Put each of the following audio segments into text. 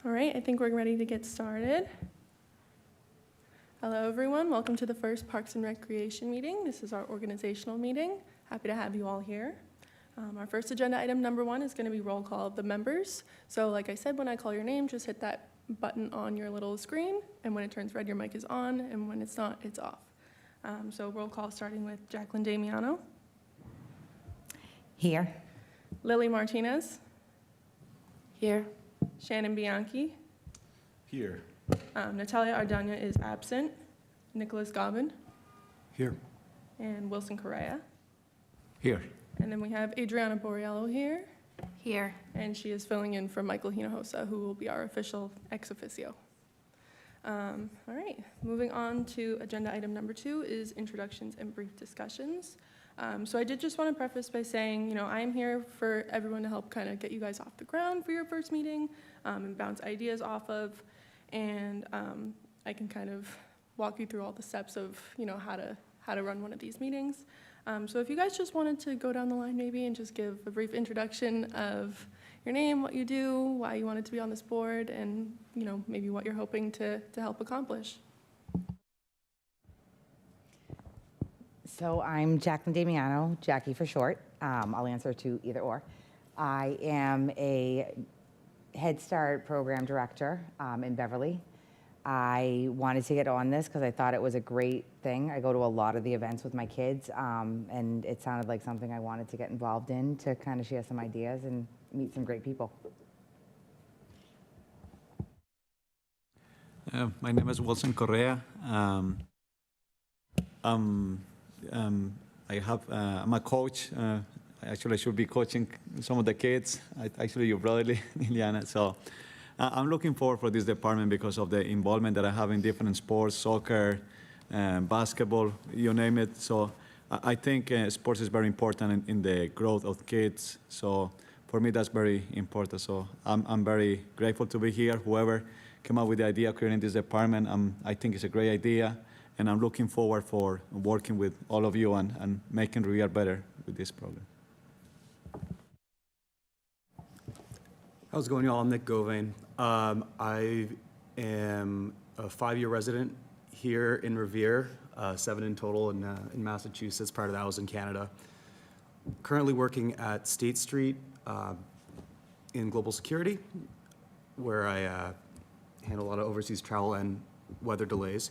All right, I think we're ready to get started. Hello, everyone. Welcome to the first Parks and Recreation meeting. This is our organizational meeting. Happy to have you all here. Our first agenda item, number 1, is going to be roll call of the members. So like I said, when I call your name, just hit that button on your little screen, and when it turns red, your mic is on, and when it's not, it's off. So roll call starting with Jacqueline Damiano. Here. Lily Martinez. Here. Shannon Bianchi. Here. Natalia Ardania is absent. Nicholas Gobbin. Here. And Wilson Correa. Here. And then we have Adriana Borriello here, Here. and she is filling in for Michael Hinojosa, who will be our official ex officio. All right, moving on to agenda item number 2 is introductions and brief discussions. So I did just want to preface by saying, I am here for everyone to help kind of get you guys off the ground for your first meeting and bounce ideas off of, and I can kind of walk you through all the steps of, how to run one of these meetings. So if you guys just wanted to go down the line maybe and just give a brief introduction of your name, what you do, why you wanted to be on this board, and maybe what you're hoping to help accomplish. So I'm Jacqueline Damiano, Jackie for short. I'll answer to either or. I am a Head Start program director in Beverly. I wanted to get on this because I thought it was a great thing. I go to a lot of the events with my kids, and it sounded like something I wanted to get involved in to kind of share some ideas and meet some great people. My name is Wilson Correa. I'm a coach. Actually, I should be coaching some of the kids. Actually, your brother, Liliana. So I'm looking forward for this department because of the involvement that I have in different sports, soccer, basketball, you name it. So I think sports is very important in the growth of kids. So for me, that's very important. So I'm very grateful to be here. Whoever came up with the idea of creating this department, I think it's a great idea. And I'm looking forward for working with all of you and making Revere better with this program. How's it going, y'all? I'm Nick Govain. I am a 5-year resident here in Revere, 7 in total in Massachusetts. Prior to that, I was in Canada. Currently working at State Street in global security, where I handle a lot of overseas travel and weather delays.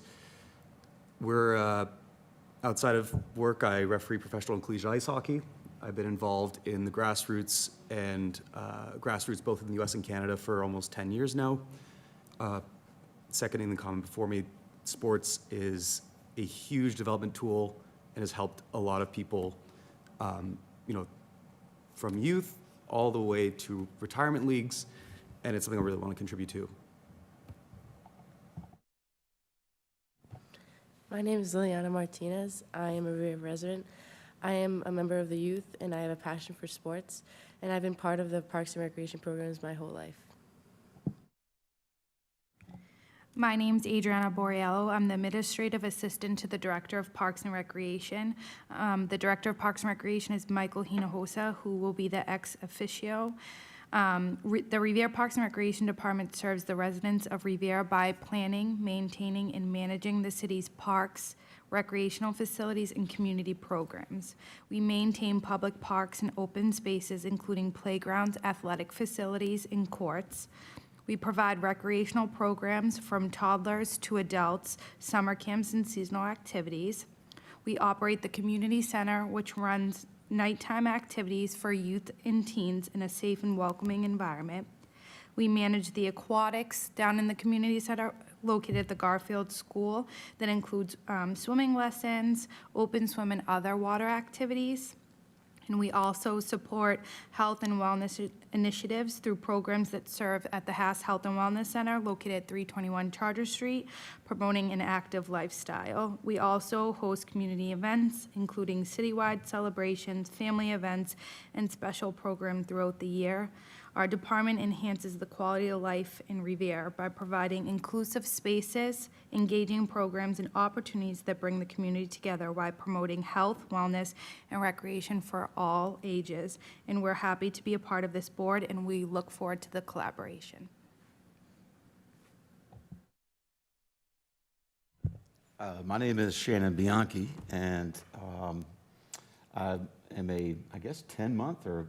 We're outside of work, I referee professional and collegiate ice hockey. I've been involved in the grassroots and grassroots both in the US and Canada for almost 10 years now. Seconding the comment before me, sports is a huge development tool and has helped a lot of people, from youth all the way to retirement leagues, and it's something I really want to contribute to. My name is Liliana Martinez. I am a Revere resident. I am a member of the youth, and I have a passion for sports, and I've been part of the Parks and Recreation programs my whole life. My name's Adriana Borriello. I'm the administrative assistant to the Director of Parks and Recreation. The Director of Parks and Recreation is Michael Hinojosa, who will be the ex officio. The Revere Parks and Recreation Department serves the residents of Revere by planning, maintaining, and managing the city's parks, recreational facilities, and community programs. We maintain public parks and open spaces, including playgrounds, athletic facilities, and courts. We provide recreational programs from toddlers to adults, summer camps, and seasonal activities. We operate the community center, which runs nighttime activities for youth and teens in a safe and welcoming environment. We manage the aquatics down in the community center located at the Garfield School that includes swimming lessons, open swim, and other water activities. And we also support health and wellness initiatives through programs that serve at the Haas Health and Wellness Center located at 321 Charter Street, promoting an active lifestyle. We also host community events, including citywide celebrations, family events, and special programs throughout the year. Our department enhances the quality of life in Revere by providing inclusive spaces, engaging programs, and opportunities that bring the community together while promoting health, wellness, and recreation for all ages. And we're happy to be a part of this board, and we look forward to the collaboration. My name is Shannon Bianchi, and I am I guess, 10-month or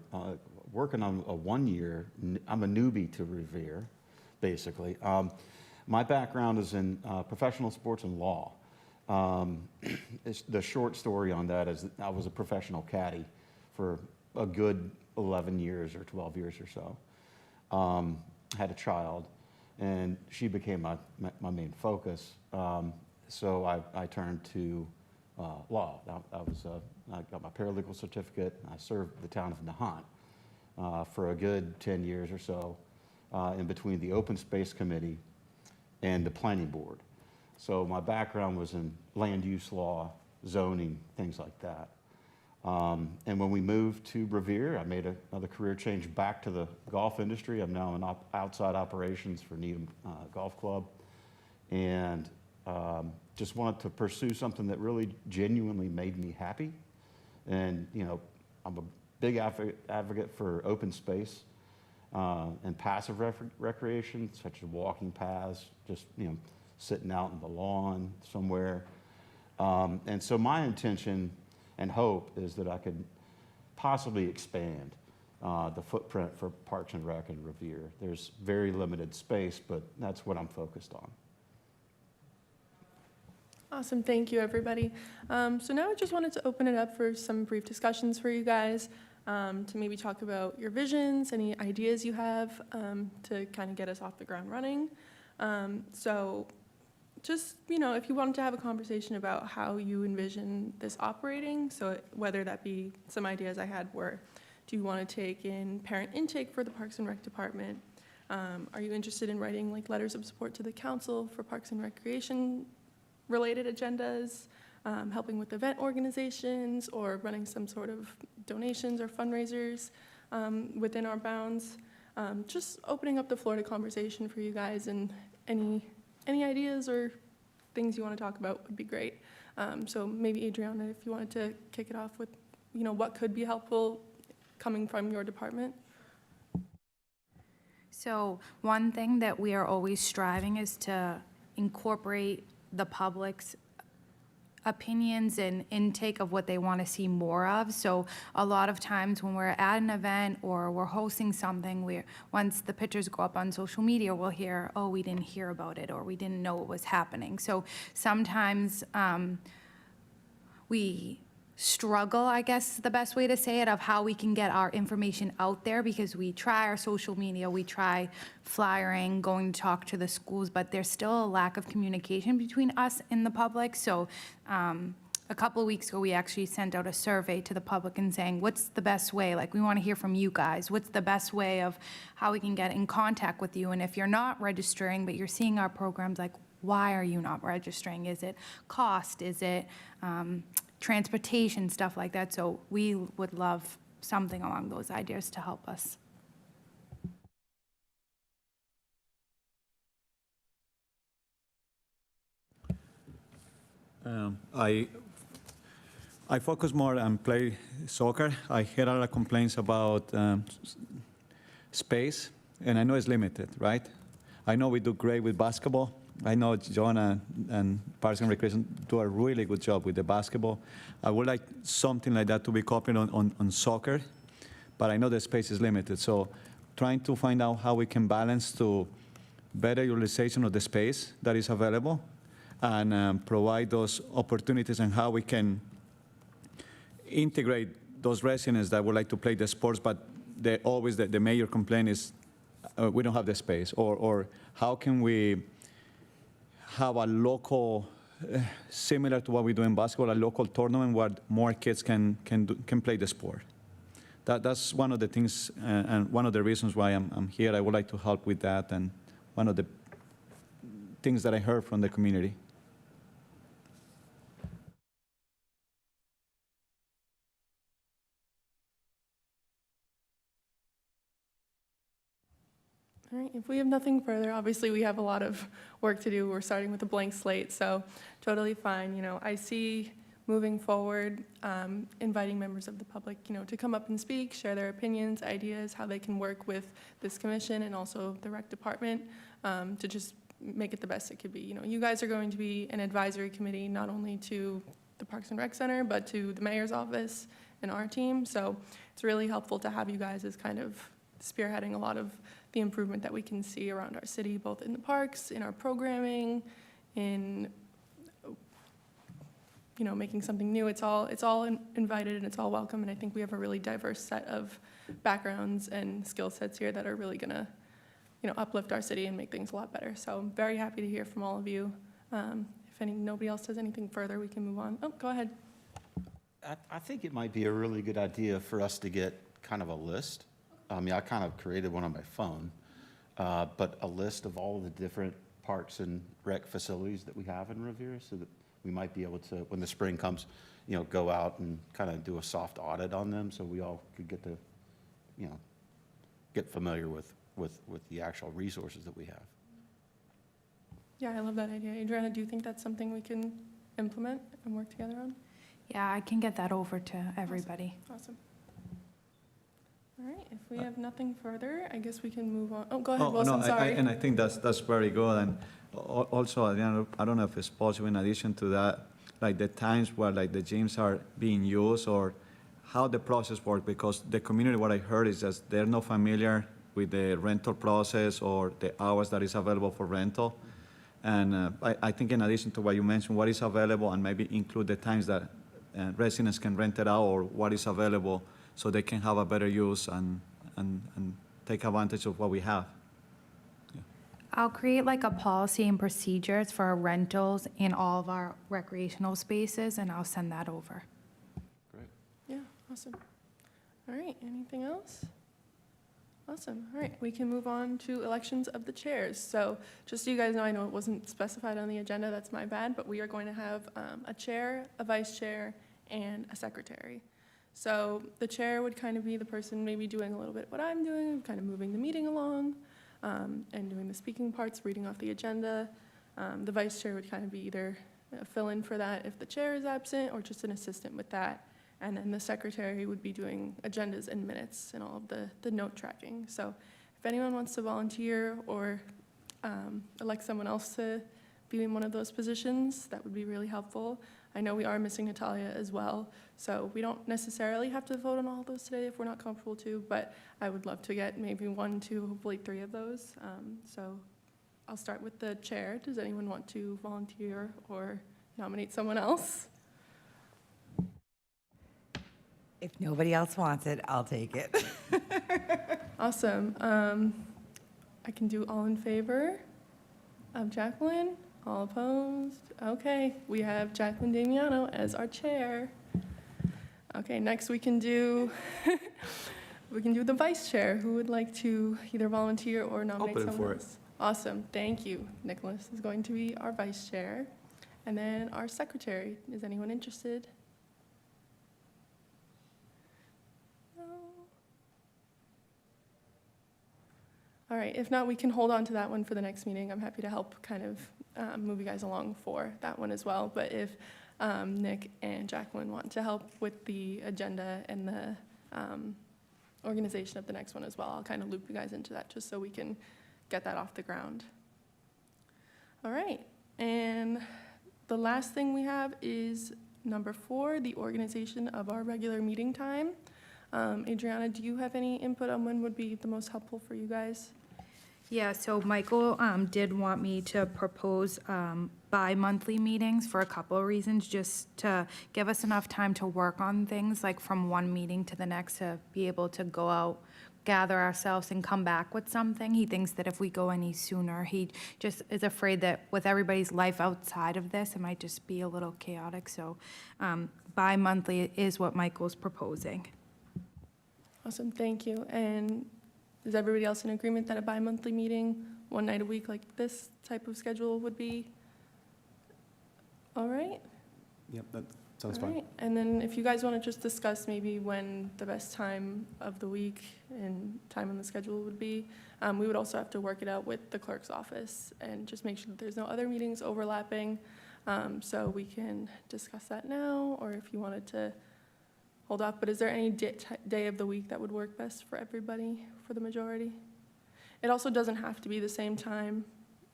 working on a 1-year. I'm a newbie to Revere, basically. My background is in professional sports and law. The short story on that is that I was a professional caddy for a good 11 years or 12 years or so. Had a child, and she became my main focus. So I turned to law. I got my paralegal certificate. I served the town of Nahant for a good 10 years or so in between the Open Space Committee and the Planning Board. So my background was in land use law, zoning, things like that. And when we moved to Revere, I made another career change back to the golf industry. I'm now in outside operations for Needham Golf Club. And just wanted to pursue something that really genuinely made me happy. And, you know, I'm a big advocate for open space and passive recreation, such as walking paths, just, you know, sitting out on the lawn somewhere. And so my intention and hope is that I could possibly expand the footprint for Parks and Rec in Revere. There's very limited space, but that's what I'm focused on. Awesome, thank you, everybody. So now I just wanted to open it up for some brief discussions for you guys to maybe talk about your visions, any ideas you have to kind of get us off the ground running. So just, you know, if you wanted to have a conversation about how you envision this operating, so whether that be some ideas I had were, do you want to take in parent intake for the Parks and Rec Department? Are you interested in writing like letters of support to the council for Parks and Recreation related agendas, helping with event organizations, or running some sort of donations or fundraisers within our bounds? Just opening up the floor to conversation for you guys, and any ideas or things you want to talk about would be great. So maybe Adriana, if you wanted to kick it off with, you know, what could be helpful coming from your department. So one thing that we are always striving is to incorporate the public's opinions and intake of what they want to see more of. So a lot of times when we're at an event or we're hosting something, once the pictures go up on social media, we'll hear, oh, we didn't hear about it, or we didn't know it was happening. So sometimes we struggle, I guess is the best way to say it, of how we can get our information out there, because we try our social media, we try flyering, going to talk to the schools, but there's still a lack of communication between us and the public. So a couple of weeks ago, we actually sent out a survey to the public and saying, what's the best way? Like, we want to hear from you guys. What's the best way of how we can get in contact with you? And if you're not registering, but you're seeing our programs, like, why are you not registering? Is it cost? Is it transportation, stuff like that? So we would love something along those ideas to help us. I focus more on play soccer. I hear a lot of complaints about space, and I know it's limited, right? I know we do great with basketball. I know John and Parks and Recreation do a really good job with the basketball. I would like something like that to be copied on soccer, but I know the space is limited. So trying to find out how we can balance to better utilization of the space that is available and provide those opportunities, and how we can integrate those residents that would like to play the sports, but always the major complaint is we don't have the space, or how can we have a local, similar to what we do in basketball, a local tournament where more kids can play the sport. That's one of the things, and one of the reasons why I'm here. I would like to help with that, and one of the things that I heard from the community. All right, if we have nothing further, obviously we have a lot of work to do. We're starting with a blank slate, so totally fine. You know, I see moving forward, inviting members of the public, you know, to come up and speak, share their opinions, ideas, how they can work with this commission and also the rec department to just, make it the best it could be. You know, you guys are going to be an advisory committee, not only to the Parks and Rec Center, but to the mayor's office and our team. So it's really helpful to have you guys as kind of spearheading a lot of the improvement that we can see around our city, both in the parks, in our programming, in, you know, making something new. It's all invited and it's all welcome. And I think we have a really diverse set of backgrounds and skill sets here that are really gonna, you know, uplift our city and make things a lot better. So I'm very happy to hear from all of you. If nobody else has anything further, we can move on. Oh, go ahead. I think it might be a really good idea for us to get kind of a list. I mean, I kind of created one on my phone, but a list of all of the different parks and rec facilities that we have in Revere, so that we might be able to, when the spring comes, you know, go out and kind of do a soft audit on them, so we all could get to, you know, get familiar with the actual resources that we have. Yeah, I love that idea. Adriana, do you think that's something we can implement and work together on? Yeah, I can get that over to everybody. Awesome. All right, if we have nothing further, I guess we can move on. Oh, go ahead, Wilson, sorry. And I think that's very good. And also, Adriana, I don't know if it's possible, in addition to that, like the times where like the gyms are being used, or how the process works, because the community, what I heard is that they're not familiar with the rental process or the hours that is available for rental. And I think in addition to what you mentioned, what is available, and maybe include the times that residents can rent it out, or what is available, so they can have a better use and take advantage of what we have. I'll create like a policy and procedures for our rentals in all of our recreational spaces, and I'll send that over. Great. Yeah, awesome. All right, anything else? Awesome. All right, we can move on to elections of the chairs. So just so you guys know, I know it wasn't specified on the agenda, that's my bad, but we are going to have a chair, a vice chair, and a secretary. So the chair would kind of be the person maybe doing a little bit what I'm doing, kind of moving the meeting along, and doing the speaking parts, reading off the agenda. The vice chair would kind of be either a fill-in for that if the chair is absent, or just an assistant with that. And then the secretary would be doing agendas and minutes and all of the note tracking. So if anyone wants to volunteer or elect someone else to be in one of those positions, that would be really helpful. I know we are missing Natalia as well, so we don't necessarily have to vote on all of those today if we're not comfortable to, but I would love to get maybe 1, 2, hopefully 3 of those. So I'll start with the chair. Does anyone want to volunteer or nominate someone else? If nobody else wants it, I'll take it. Awesome. I can do all in favor of Jacqueline. All opposed? Okay, we have Jacqueline Damiano as our chair. Okay, next we can do the vice chair. Who would like to either volunteer or nominate put in someone for it. else? Awesome, thank you. Nicholas is going to be our vice chair. And then our secretary. Is anyone interested? No. All right, if not, we can hold on to that one for the next meeting. I'm happy to help kind of move you guys along for that one as well. But if Nick and Jacqueline want to help with the agenda and the organization of the next one as well, I'll kind of loop you guys into that just so we can get that off the ground. All right, and the last thing we have is number 4, the organization of our regular meeting time. Adriana, do you have any input on when would be the most helpful for you guys? Yeah, so Michael did want me to propose bi-monthly meetings for a couple of reasons, just to give us enough time to work on things, like from one meeting to the next, to be able to go out, gather ourselves, and come back with something. He thinks that if we go any sooner, he just is afraid that with everybody's life outside of this, it might just be a little chaotic. So bi-monthly is what Michael's proposing. Awesome, thank you. And is everybody else in agreement that a bi-monthly meeting, one night a week like this type of schedule would be? All right? Yep, that sounds All fine. right. And then if you guys want to just discuss maybe when the best time of the week and time on the schedule would be, we would also have to work it out with the clerk's office and just make sure that there's no other meetings overlapping. So we can discuss that now, or if you wanted to hold off. But is there any day of the week that would work best for everybody, for the majority? It also doesn't have to be the same time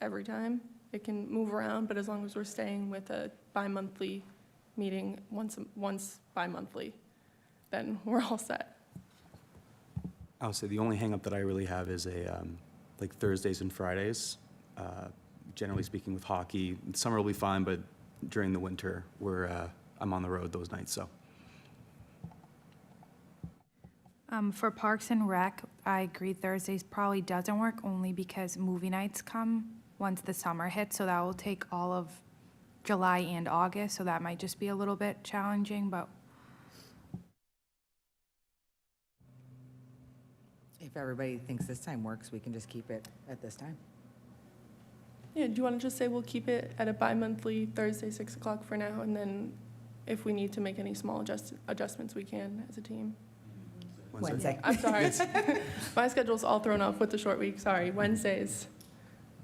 every time. It can move around, but as long as we're staying with a bi-monthly meeting, once bi-monthly, then we're all set. I'll say the only hangup that I really have is like Thursdays and Fridays. Generally speaking with hockey, summer will be fine, but during the winter, I'm on the road those nights, so. For Parks and Rec, I agree Thursdays probably doesn't work only because movie nights come once the summer hits, so that will take all of July and August, so that might just be a little bit challenging, but If everybody thinks this time works, we can just keep it at this time. Yeah, do you want to just say we'll keep it at a bi-monthly Thursday, 6 o'clock for now, and then if we need to make any small adjustments, we can as a team? Wednesday. I'm sorry. My schedule's all thrown off with the short week, sorry. Wednesdays.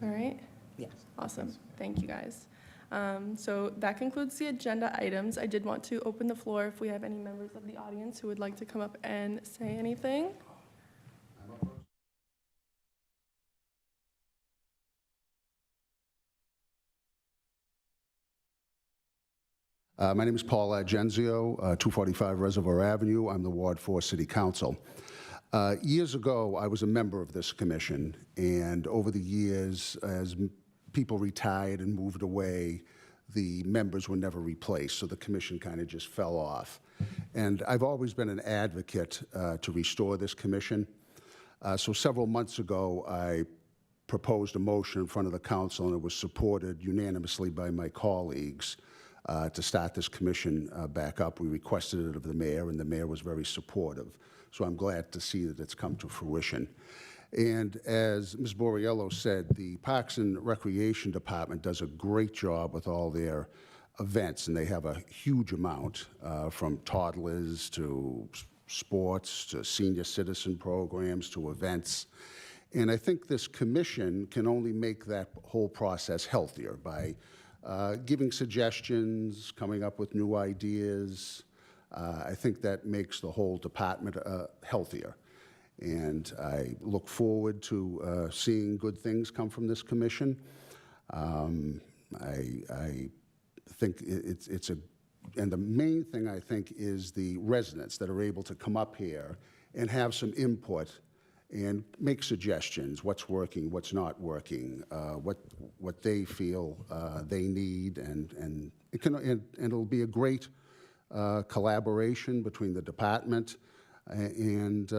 All right? Yes. Awesome. Thank you, guys. So that concludes the agenda items. I did want to open the floor if we have any members of the audience who would like to come up and say anything. My name is Paul Agenzio, 245 Reservoir Avenue. I'm the Ward 4 City Council. Years ago, I was a member of this commission, and over the years, as people retired and moved away, the members were never replaced, so the commission kind of just fell off. And I've always been an advocate to restore this commission. So several months ago, I proposed a motion in front of the council, and it was supported unanimously by my colleagues to start this commission back up. We requested it of the mayor, and the mayor was very supportive. So I'm glad to see that it's come to fruition. And as Ms. Borriello said, the Parks and Recreation Department does a great job with all their events, and they have a huge amount from toddlers to sports to senior citizen programs to events. And I think this commission can only make that whole process healthier by giving suggestions, coming up with new ideas. I think that makes the whole department healthier. And I look forward to seeing good things come from this commission. I think it's a, and the main thing I think is the residents that are able to come up here and have some input and make suggestions, what's working, what's not working, what they feel they need, and it'll be a great collaboration between the department and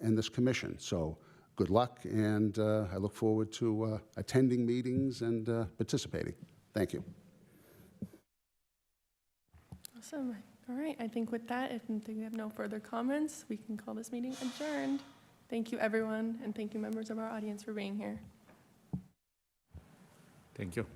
this commission. So good luck, and I look forward to attending meetings and participating. Thank you. Awesome. All right. I think with that, if we have no further comments, we can call this meeting adjourned. Thank you, everyone, and thank you, members of our audience, for being here. Thank you.